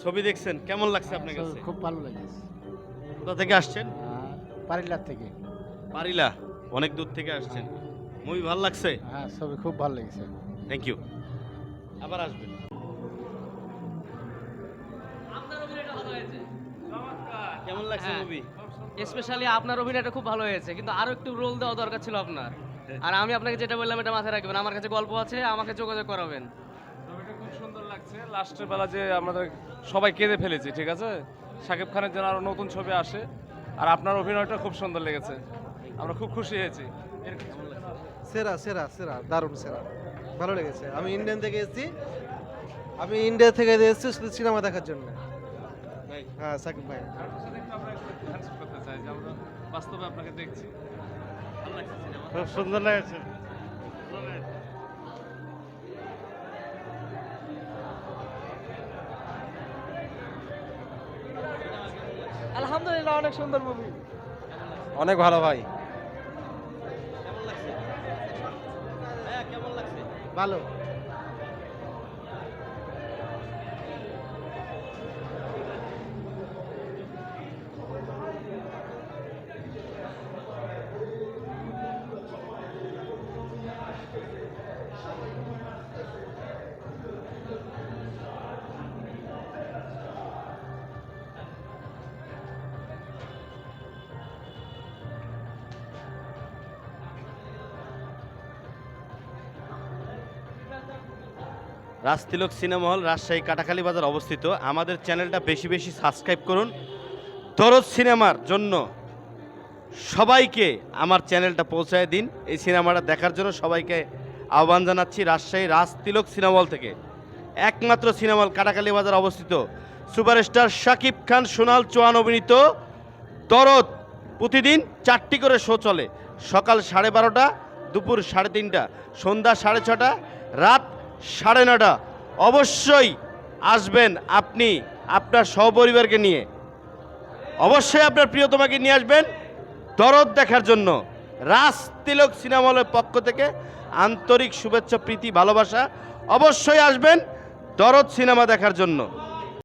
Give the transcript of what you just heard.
ছবি দেখছেন, কেমন লাগছে আপনার কাছে? খুব ভালো লেগেছে। কোথা থেকে আসছেন? পারিলার থেকে। পারিলা, অনেক দূর থেকে আসছেন। মুভি ভালো লাগছে? হ্যাঁ, ছবি খুব ভালো লেগেছে। থ্যাংক ইউ, আবার আসবেন। আপনার অভিনয়টা ভালো হয়েছে, কেমন লাগছে হ্যাঁ। মুভি? স্পেশালি আপনার অভিনয়টা খুব ভালো হয়েছে, কিন্তু আরো একটু রোল দেওয়া দরকার ছিল আপনার। আর আমি আপনাকে যেটা বললাম এটা মাথায় রাখবেন, আমার কাছে গল্প আছে, আমাকে যোগাযোগ করাবেন। ছবিটা খুব সুন্দর লাগছে। লাস্টের বেলা যে আমাদের সবাই কেঁদে ফেলেছি, ঠিক আছে। শাকিব খানের যেন আরো নতুন ছবি আসে, আর আপনার অভিনয়টা খুব সুন্দর লেগেছে, আমরা খুব খুশি হয়েছি। সেরা সেরা সেরা, দারুণ সেরা, ভালো লেগেছে। আমি ইন্ডিয়ান থেকে এসেছি, আমি ইন্ডিয়া থেকে এসেছি শুধু সিনেমা দেখার জন্য। হ্যাঁ, সাকিব ভাই। আপনার সাথে একটু আমরা হ্যান্ডশেক করতে চাই যে আমরা বাস্তবে আপনাকে দেখছি। ভালো লাগছে সিনেমা? খুব সুন্দর লেগেছে। আলহামদুলিল্লাহ, অনেক সুন্দর মুভি, অনেক ভালো ভাই। কেমন লাগছে ভাইয়া, কেমন লাগছে? ভালো। রাজতিলক সিনেমা হল, রাজশাহী কাটাখালী বাজার অবস্থিত। আমাদের চ্যানেলটা বেশি বেশি সাবস্ক্রাইব করুন। দরদ সিনেমার জন্য সবাইকে আমার চ্যানেলটা পৌঁছায় দিন। এই সিনেমাটা দেখার জন্য সবাইকে আহ্বান জানাচ্ছি রাজশাহী রাজতিলক সিনেমা হল থেকে। একমাত্র সিনেমা হল কাটাখালী বাজার অবস্থিত। সুপারস্টার শাকিব খান, সোনাল চৌহান অভিনীত দরদ। প্রতিদিন 4টি করে শো চলে, সকাল 12:30, দুপুর 3:30, সন্ধ্যা 6:30, রাত 9:30। অবশ্যই আসবেন আপনি আপনার সহপরিবারকে নিয়ে, অবশ্যই আপনার প্রিয়তমাকে নিয়ে আসবেন দরদ দেখার জন্য। রাজতিলক সিনেমা হলের পক্ষ থেকে আন্তরিক শুভেচ্ছা, প্রীতি, ভালোবাসা। অবশ্যই আসবেন দরদ সিনেমা দেখার জন্য।